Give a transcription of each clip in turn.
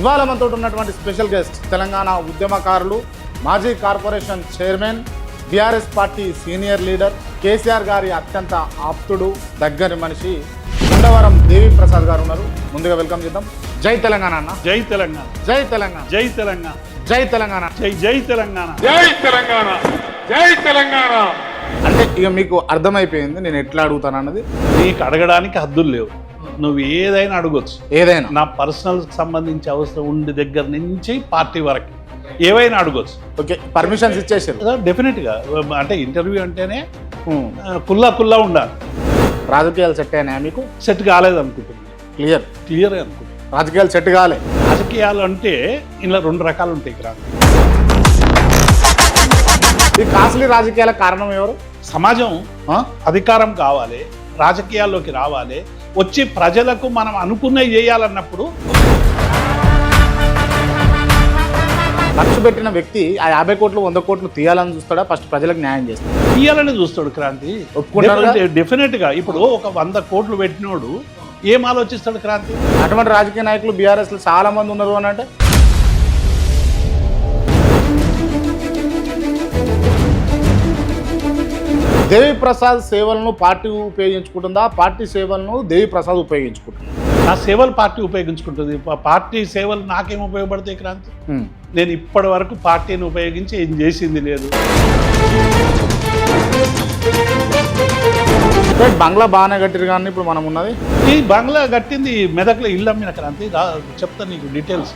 ఇవాళ మనతో ఉన్నటువంటి స్పెషల్ గెస్ట్ తెలంగాణ ఉద్యమకారులు, మాజీ corporation chairman, BRS party senior leader, KCR గారి అత్యంత ఆప్తుడు, దగ్గరి మనిషి ఉండవరం దేవి ప్రసాద్ గారు ఉన్నారు. ముందుగా వెల్కమ్ చేద్దాం. జై తెలంగాణ అన్న. జై తెలంగాణ. జై తెలంగాణ. జై తెలంగాణ. జై తెలంగాణ. జై జై తెలంగాణ. జై తెలంగాణ. జై తెలంగాణ. అంటే ఇక మీకు అర్థమైపోయింది నేను ఎట్లా అడుగుతాను అన్నది. నీకు అడగడానికి హద్దులు లేవు, నువ్వు ఏదైనా అడగొచ్చు. ఏదైనా నా పర్సనల్కి సంబంధించి అవసరం ఉండి దగ్గర నుంచి పార్టీ వరకు ఏవైనా అడగొచ్చు. ఓకే, పర్మిషన్స్ ఇచ్చేసారు. డెఫినెట్గా అంటే ఇంటర్వ్యూ అంటేనే కుల్లా ఉండాలి. రాజకీయాలు సెట్ అయినాయా మీకు? సెట్ కాలేదు అనుకుంటున్నాను. క్లియర్ అనుకుంటున్నాను. రాజకీయాలు సెట్ కాలే. రాజకీయాలు అంటే ఇలా రెండు రకాలు ఉంటాయి ఇక్కడ. ఈ కాస్ట్లీ రాజకీయాల కారణం ఎవరు? సమాజం అధికారం కావాలి, రాజకీయాల్లోకి రావాలి, వచ్చి ప్రజలకు మనం అనుకున్నవి చేయాలన్నప్పుడు ఖర్చు పెట్టిన వ్యక్తి ఆ 50 కోట్లు 100 కోట్లు తీయాలని చూస్తాడా, ఫస్ట్ ప్రజలకు న్యాయం చేస్తాడు? తీయాలని చూస్తాడు. క్రాంతి డెఫినెట్గా ఇప్పుడు ఒక 100 కోట్లు పెట్టినోడు ఏం ఆలోచిస్తాడు క్రాంతి? అటువంటి రాజకీయ నాయకులు బీఆర్ఎస్లో చాలా మంది ఉన్నారు అని అంటే దేవి ప్రసాద్ సేవలను పార్టీ ఉపయోగించుకుంటుందా, పార్టీ సేవలను దేవి ప్రసాద్ ఉపయోగించుకుంటుందా? నా సేవలు పార్టీ ఉపయోగించుకుంటుంది. పార్టీ సేవలు నాకేం ఉపయోగపడతాయి క్రాంతి? నేను ఇప్పటి వరకు పార్టీని ఉపయోగించి ఏం చేసింది లేదు. బంగ్లా బాగానే కట్టిరు కానీ ఇప్పుడు మనం ఉన్నది ఈ బంగ్లా కట్టింది మెదక్లో ఇల్లు అమ్మిన క్రాంతి. చెప్తా నీకు డీటెయిల్స్.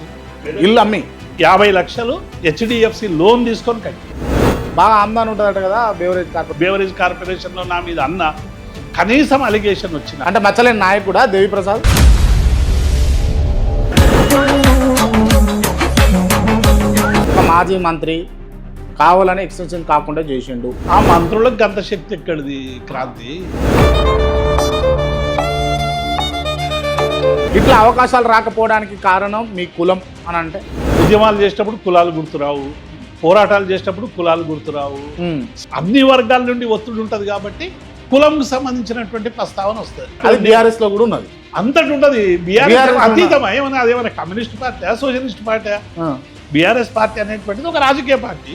ఇల్లు అమ్మి 50 లక్షలు హెచ్డిఎఫ్సి లోన్ తీసుకొని కట్టి. బాగా ఆమ్దాని ఉంటుందట కదా బేవరేజ్ కార్పొరేషన్లో నా మీద అన్న కనీసం అలిగేషన్ వచ్చిన అంటే మచ్చలేని నాయకుడా దేవి ప్రసాద్? ఒక మాజీ మంత్రి కావాలని ఎక్స్టెన్షన్ కాకుండా చేసిండు. ఆ మంత్రులకు గంత శక్తి ఎక్కడిది క్రాంతి? ఇట్లా అవకాశాలు రాకపోవడానికి కారణం మీ కులం అని అంటే, ఉద్యమాలు చేసేటప్పుడు కులాలు గుర్తురావు, పోరాటాలు చేసేటప్పుడు కులాలు గుర్తురావు, అన్ని వర్గాల నుండి ఒత్తిడి ఉంటుంది కాబట్టి కులంకు సంబంధించినటువంటి ప్రస్తావన వస్తుంది. అది బీఆర్ఎస్ లో కూడా ఉన్నది, అంతటి ఉంటుంది. బీఆర్ఎస్ అతీతమా? ఏమన్నా అదేమన్నా communist party, socialist party? BRS party అనేటువంటిది ఒక రాజకీయ పార్టీ.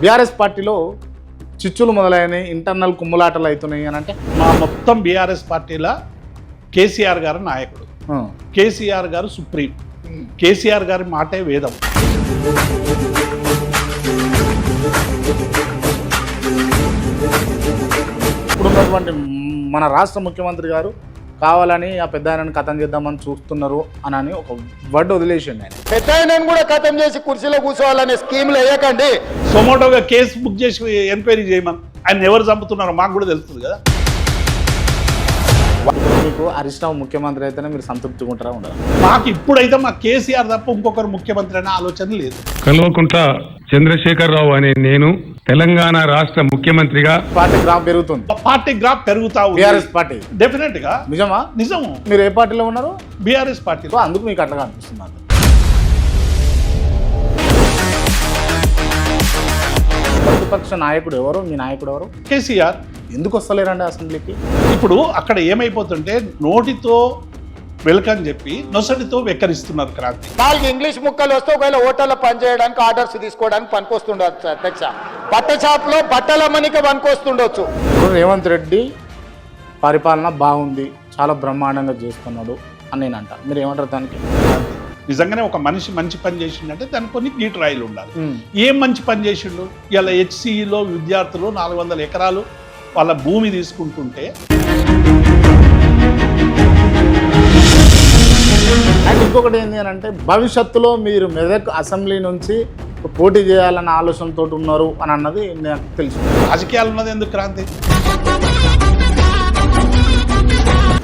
బీఆర్ఎస్ పార్టీలో చిచ్చులు మొదలైనవి, ఇంటర్నల్ కుమ్ములాటలు అవుతున్నాయి అని అంటే, మా మొత్తం బీఆర్ఎస్ పార్టీలో కేసీఆర్ గారు నాయకుడు, కేసీఆర్ గారు సుప్రీం, కేసీఆర్ గారి మాటే వేదం. ఇప్పుడున్నటువంటి మన రాష్ట్ర ముఖ్యమంత్రి గారు కావాలని ఆ పెద్ద ఆయనను ఖతం చేద్దామని చూస్తున్నారు అని ఒక వర్డ్ వదిలేసిండి. ఆయన పెద్ద ఆయనను కూడా ఖతం చేసి కుర్చీలో కూర్చోవాలనే స్కీమ్లు వేయకండి. సొమాటోగా కేసు బుక్ చేసి ఎంక్వైరీ చేయమని. ఆయన ఎవరు చంపుతున్నారో మాకు కూడా తెలుస్తుంది కదా. మీకు హరీష్ రావు ముఖ్యమంత్రి అయితేనే మీరు సంతృప్తిగా ఉంటారా ఉండరా? మాకు ఇప్పుడైతే మా కేసీఆర్ తప్ప ఇంకొకరు ముఖ్యమంత్రి అనే ఆలోచన లేదు. కల్వకుంట్ల చంద్రశేఖరరావు అనే నేను తెలంగాణ రాష్ట్ర ముఖ్యమంత్రిగా పార్టీ గ్రాఫ్ పెరుగుతుంది. పార్టీ గ్రాఫ్ పెరుగుతా ఉంది. బీఆర్ఎస్ పార్టీ డెఫినెట్ గా. నిజమా? నిజము. మీరు ఏ పార్టీలో ఉన్నారు? బీఆర్ఎస్ పార్టీలో. అందుకు మీకు అట్లా అనిపిస్తుంది. ప్రతిపక్ష నాయకుడు ఎవరు? మీ నాయకుడు ఎవరు? కేసీఆర్. ఎందుకు వస్తలేరండి అసెంబ్లీకి? ఇప్పుడు అక్కడ ఏమైపోతుంటే నోటితో వెల్కమ్ చెప్పి నొసటితో వెక్కరిస్తున్నారు క్రాంతి. 4 ఇంగ్లీష్ ముక్కలు వస్తే ఒకవేళ హోటల్లో పనిచేయడానికి, ఆర్డర్స్ తీసుకోవడానికి పనికొస్తుండొచ్చు అధ్యక్ష. బట్ట షాప్లో బట్టల అమ్మనికి పనికొస్తుండొచ్చు. రేవంత్ రెడ్డి పరిపాలన బాగుంది, చాలా బ్రహ్మాండంగా చేస్తున్నాడు అని నేను అంట. మీరు ఏమంటారు దానికి? నిజంగానే ఒక మనిషి మంచి పని చేసిండంటే దానికి కొన్ని గీటరాయిలు ఉండాలి. ఏం మంచి పని చేసిండు? ఇలా హెచ్సిఈలో విద్యార్థులు 400 ఎకరాలు వాళ్ళ భూమి తీసుకుంటుంటే, అండ్ ఇంకొకటి ఏంటి అని అంటే, భవిష్యత్తులో మీరు మెదక్ అసెంబ్లీ నుంచి పోటీ చేయాలన్న ఆలోచనతో ఉన్నారు అని అన్నది నాకు తెలుసు. రాజకీయాలు ఉన్నది ఎందుకు క్రాంతి?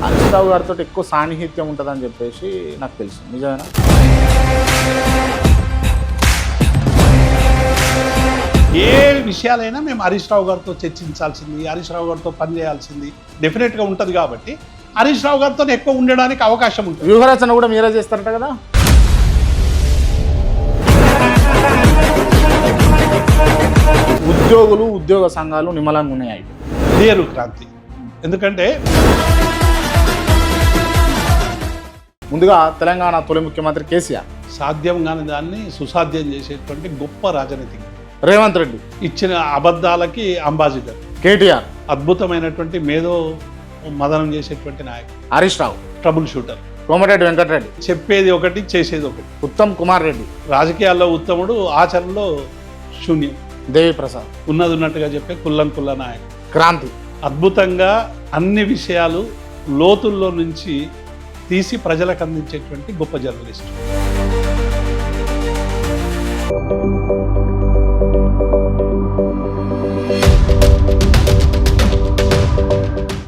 హరీష్ రావు గారితో ఎక్కువ సాన్నిహిత్యం ఉంటుందని చెప్పేసి నాకు తెలుసు. నిజమేనా? ఏ విషయాలైనా మేము హరీష్ రావు గారితో చర్చించాల్సింది, హరీష్ రావు గారితో పనిచేయాల్సింది డెఫినెట్గా ఉంటుంది. కాబట్టి హరీష్ రావు గారితో ఎక్కువ ఉండడానికి అవకాశం ఉంటుంది. వ్యూహరచన కూడా మీరే చేస్తారట కదా? ఉద్యోగులు ఉద్యోగ సంఘాలు నిమ్మలంగా ఉన్నాయి. లేరు క్రాంతి. ఎందుకంటే ముందుగా తెలంగాణ తొలి ముఖ్యమంత్రి కేసీఆర్, సాధ్యం కాని దాన్ని సుసాధ్యం చేసేటువంటి గొప్ప రాజనీతిజ్ఞ. రేవంత్ రెడ్డి, ఇచ్చిన అబద్ధాలకి అంబాసిడర్. కేటీఆర్, అద్భుతమైనటువంటి మేధో మదనం చేసేటువంటి నాయకుడు. Harish Rao, trouble shooter. కోమటిరెడ్డి వెంకటరెడ్డి, చెప్పేది ఒకటి చేసేది ఒకటి. ఉత్తమ్ కుమార్ రెడ్డి, రాజకీయాల్లో ఉత్తముడు, ఆచరణలో శూన్యం. దేవి ప్రసాద్, ఉన్నది ఉన్నట్టుగా చెప్పే కుల్ల నాయకుడు. క్రాంతి, అద్భుతంగా అన్ని విషయాలు లోతుల్లో నుంచి తీసి ప్రజలకు అందించేటువంటి గొప్ప జర్నలిస్ట్.